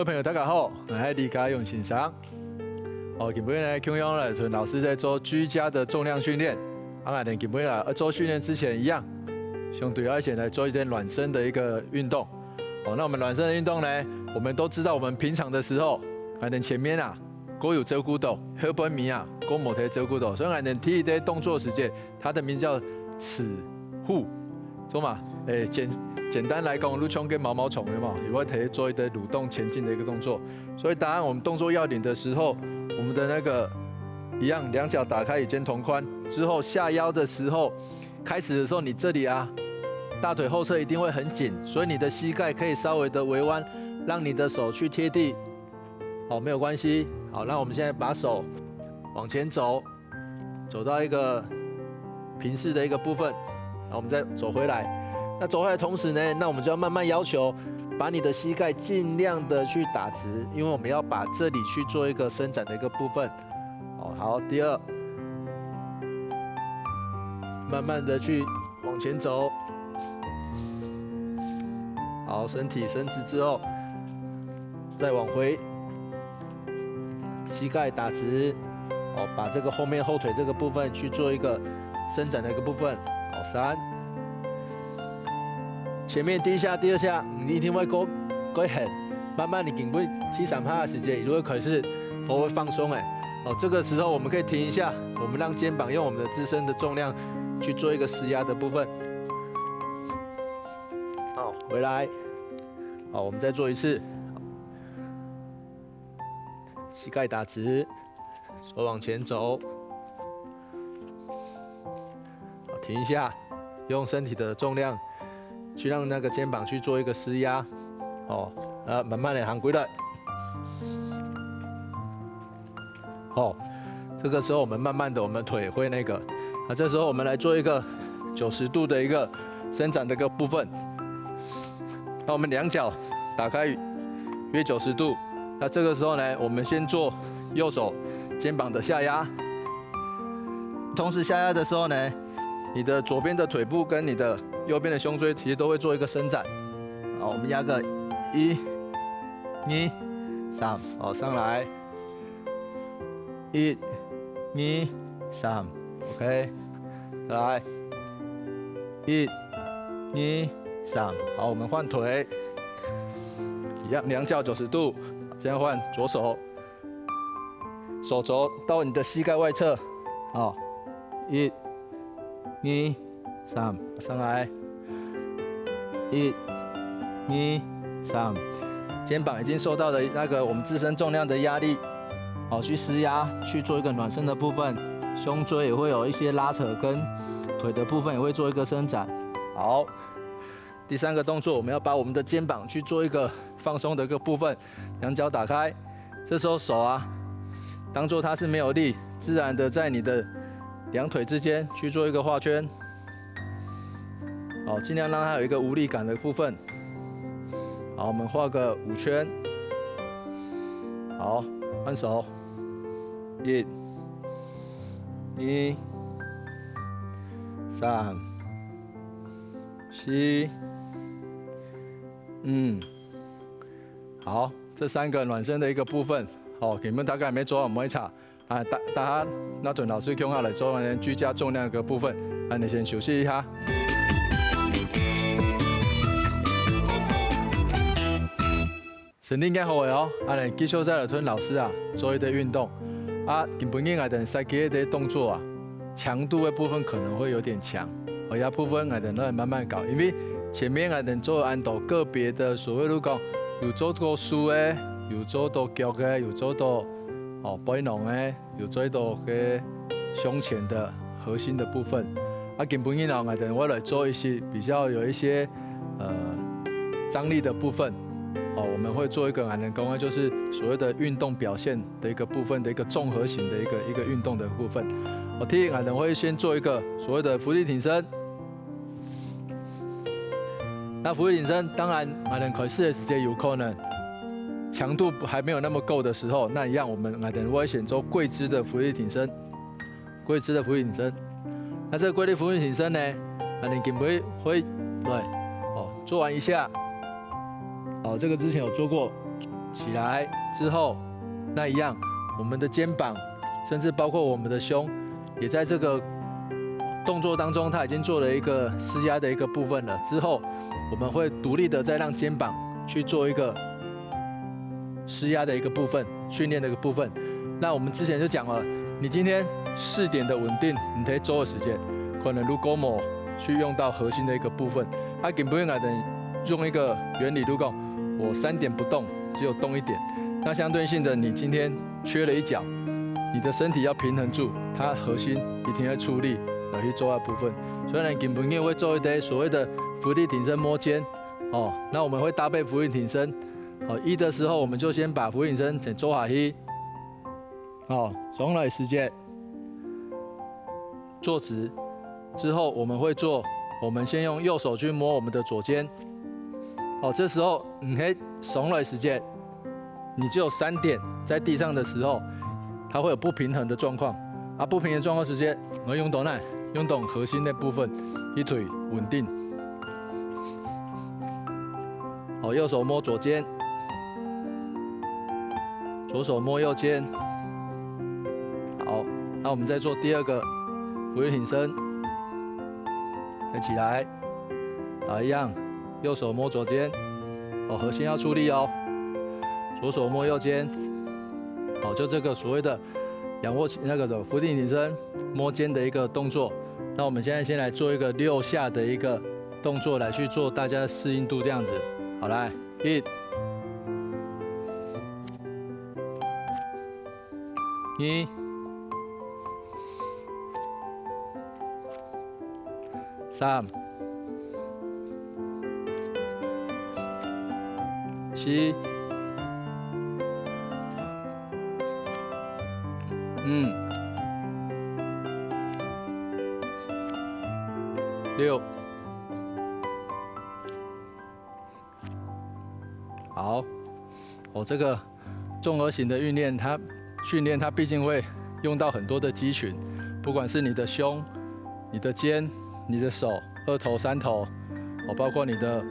位朋友大家好，我是李家用欣赏。今天呢，中央呢，老师在做居家的重量训练。今天呢，做训练之前一样，相对要先来做一点暖身的一个运动。那我们暖身的运动呢，我们都知道，我们平常的时候，前面啊，都有照顾到，后半面啊，都没得照顾到，所以提一点动作时间，它的名叫齿护，懂吗？简单来讲，如像跟毛毛虫有没有？也会可以做一个蠕动前进的一个动作。所以当我们动作要领的时候，我们的那个一样，两脚打开与肩同宽，之后下腰的时候，开始的时候你这里啊，大腿后侧一定会很紧，所以你的膝盖可以稍微的微弯，让你的手去贴地。好，没有关系。好，那我们现在把手往前走，走到一个平视的一个部分，然后我们再走回来。那走回来的同时呢，那我们就要慢慢要求，把你的膝盖尽量的去打直，因为我们要把这里去做一个伸展的一个部分。好，第二，慢慢的去往前走。好，身体伸直之后，再往回，膝盖打直。把这个后面后腿这个部分去做一个伸展的一个部分。好，3。前面第一下、第二下，你一定会够狠，慢慢你顶不踢3下的时间，如果可是头会放松这个时候我们可以停一下，我们让肩膀用我们的自身的重量去做一个施压的部分。好，回来，好，我们再做一次，膝盖打直，手往前走，好，停一下，用身体的重量。去让那个肩膀去做一个施压，慢慢的行回来。这个时候我们慢慢的，我们腿会那个，这时候我们来做一个90度的一个伸展的一个部分。那我们两脚打开约90度，那这个时候呢，我们先做右手肩膀的下压，同时下压的时候呢，你的左边的腿部跟你的右边的胸椎其实都会做一个伸展。好，我们压个1、2、3，好，上来，1、2、3 ，OK， 来，1、2、3，好，我们换腿，一样两脚90度，现在换左手，手肘到你的膝盖外侧，好，1、2、3，上来，1、2、3，肩膀已经受到了那个我们自身重量的压力，好，去施压，去做一个暖身的部分，胸椎也会有一些拉扯，跟腿的部分也会做一个伸展。好，第3个动作，我们要把我们的肩膀去做一个放松的一个部分，两脚打开，这时候手啊，当做它是没有力，自然的在你的两腿之间去做一个画圈。好，尽量让它有一个无力感的部分。好，我们画个5圈。好，换手。1、2、3、4、好，这3个暖身的一个部分，好，你们大概没做好没差啊。大家那阵老师讲下来做完居家重量的一个部分，你先休息一下。身体健好的继续再来跟老师做一个运动基本上使几个动作强度的部分可能会有点强，部分都会慢慢搞，因为前面做按照个别的所谓讲有做到竖的，有做到脚的，有做到背囊的，有做到个胸前的核心的部分基本上我来做一些比较有一些张力的部分。我们会做一个就是所谓的运动表现的一个部分的一个综合型的一个运动的部分。第一会先做一个所谓的伏地挺身。那伏地挺身当然可试的时间有可能强度还没有那么够的时候，那一样我们会选做跪姿的伏地挺身。跪姿的伏地挺身，那这个跪姿伏地挺身呢，会对做完一下。这个之前有做过，起来之后，那一样，我们的肩膀，甚至包括我们的胸，也在这个动作当中，它已经做了一个施压的一个部分了。之后，我们会独立的再让肩膀去做一个施压的一个部分，训练的一个部分。那我们之前就讲了，你今天4点的稳定，你可以做的时间，可能如果某去用到核心的一个部分，根本来的用一个原理，如果我3点不动，只有动1点，那相对性的，你今天缺了一脚，你的身体要平衡住，它核心一定会出力来去做那部分。所以呢，根本会做一些所谓的伏地挺身摸肩，哦，那我们会搭配伏地挺身，哦，1的时候我们就先把伏地挺身先做下去，哦，重来时间，坐直，之后我们会做，我们先用右手去摸我们的左肩，哦，这时候你可以松来时间，你只有3点在地上的时候，它会有不平衡的状况，不平衡的状况时间，我们用到哪？用到核心的部分，一腿稳定，好，右手摸左肩，左手摸右肩，好，那我们再做第2个伏地挺身，再起来，一样，右手摸左肩，哦，核心要出力哦，左手摸右肩，好，就这个所谓的仰卧起那个的伏地挺身摸肩的一个动作。那我们现在先来做一个6下的一个动作，来去做大家适应度这样子。好，来1、2、3、4、6，好，这个综合型的训练，它毕竟会用到很多的肌群，不管是你的胸、你的肩、你的手、2头、3头，包括你的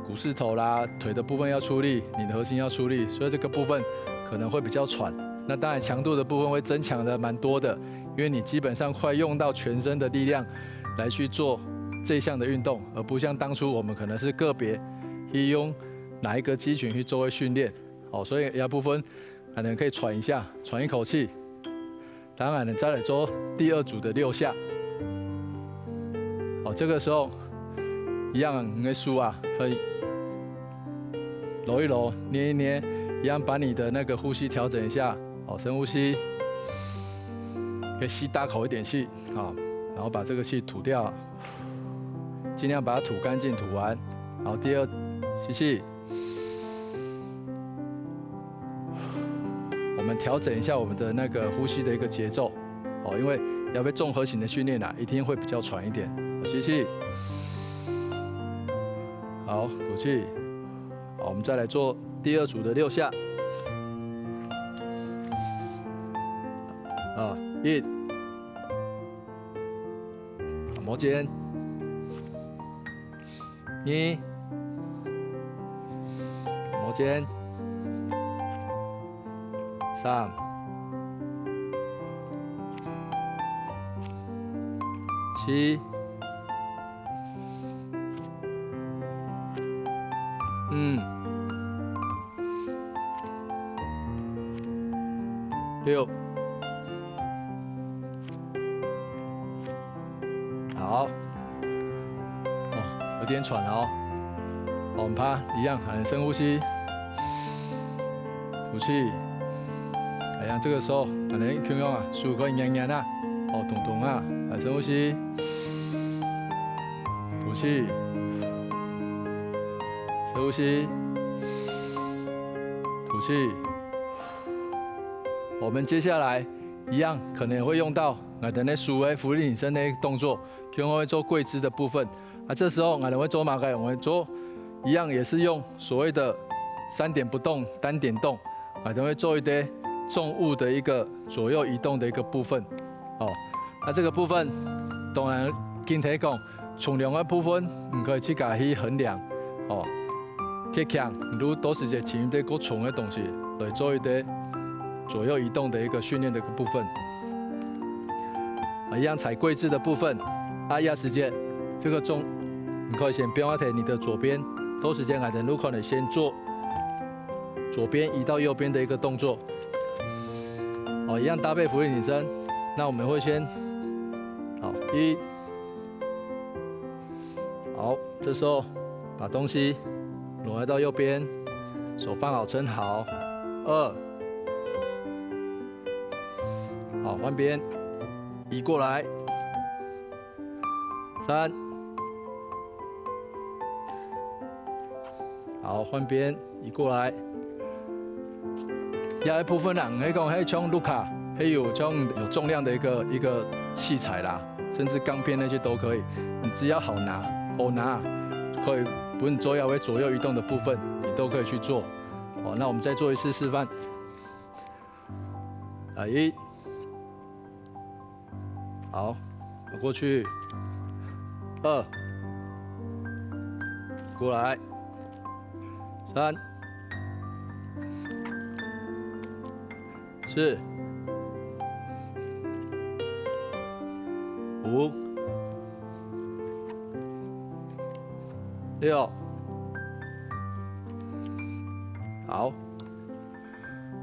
股四头啦、腿的部分要出力，你的核心要出力，所以这个部分可能会比较喘。那当然强度的部分会增强的蛮多的，因为你基本上快用到全身的力量来去做这一项的运动，而不像当初我们可能是个别去用哪一个肌群去作为训练，所以有部分可能可以喘一下，喘一口气，当然呢再来做第2组的6下，这个时候一样你的手可以揉一揉，捏一捏，一样把你的那个呼吸调整一下，深呼吸，可以吸大口一点气，然后把这个气吐掉。尽量把它吐干净，吐完。好，第2，吸气。我们调整一下我们的那个呼吸的一个节奏，因为要被综合型的训练一定会比较喘一点。好，吸气。好，吐气。好，我们再来做第2组的6下。1，摸肩。2，摸肩。3，7，6，好，有点喘了我们趴一样，很深呼吸，吐气。一样，这个时候可能轻用手可以硬硬动动很深呼吸，吐气，深呼吸，吐气。我们接下来一样可能会用到我们的手的伏地挺身的动作，可能会做跪姿的部分。这时候我们会做马盖，我们做一样也是用所谓的3点不动单点动，可能会做一些重物的一个左右移动的一个部分。那这个部分当然今天讲重量的部分，唔可以去甲去衡量。越强，愈多时间前面个重的东西来做一个左右移动的一个训练的一个部分。一样踩跪姿的部分，压时间，这个你可以先不用提你的左边，多时间还能可能先做左边移到右边的一个动作。一样搭配俯卧挺身。那我们会先，好好，这时候把东西挪来到右边，手放好撑好，2，好换边，移过来，3，好换边，移过来。也有部分人迄讲迄种卢卡，还有种有重量的一个器材啦，甚至钢片那些都可以，你只要好拿，可以不用左右左右移动的部分，你都可以去做。那我们再做一次示范。1，好，过去，2，过来，3。4、5、6，好，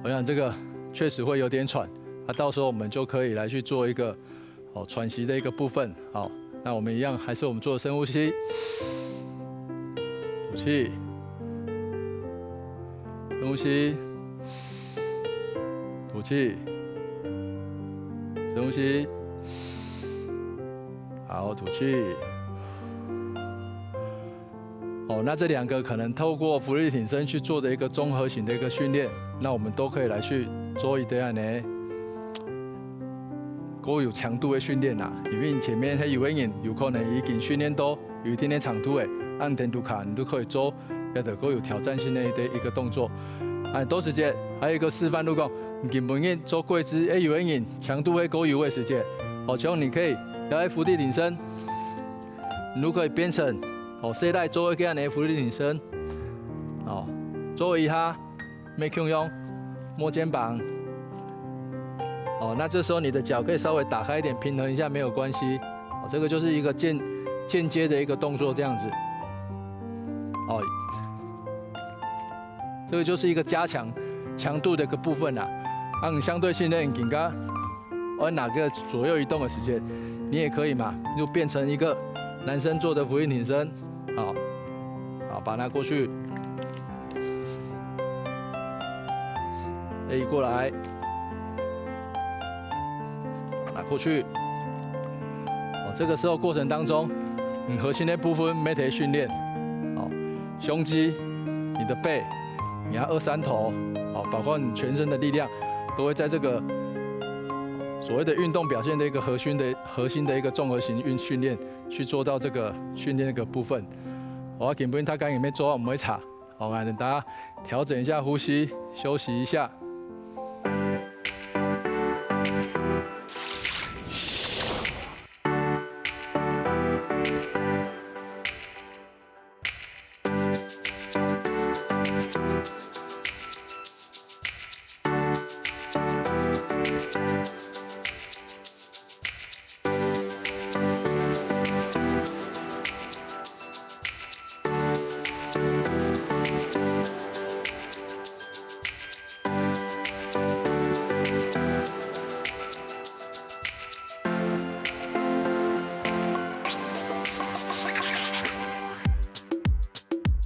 我想这个确实会有点喘，到时候我们就可以来去做一个喘息的一个部分。好，那我们一样还是我们做深呼吸，吐气，深呼吸。吐气，深呼吸，好，吐气。那这2个可能透过伏地挺身去做的一个综合型的一个训练，那我们都可以来去做一点呢，够有强度的训练啦。因为前面有的人有可能已经训练到有一定的长度的，按程度看你都可以做，够有挑战性的一个动作。多时间还有一个示范，如果基本面做跪姿，有的人强度会够有的时间，像你可以来伏地挺身，你都可以变成现在做这样的伏地挺身，做一下，没空用，摸肩膀，那这时候你的脚可以稍微打开一点，平衡一下没有关系，这个就是一个间接的一个动作，这样子，这个就是一个加强强度的一个部分啦。按相对性的更加，按哪个左右移动的时间，你也可以嘛，就变成一个男生做的俯卧挺身，好，把它过去，移过来，拿过去，这个时候过程当中，你核心的部分没得训练，胸肌，你的背，你要2、3头，包括你全身的力量。都会在这个所谓的运动表现的一个核心的一个综合型训练，去做到这个训练那个部分。基本他刚有没做，我们会查，等大家调整一下呼吸，休息一下。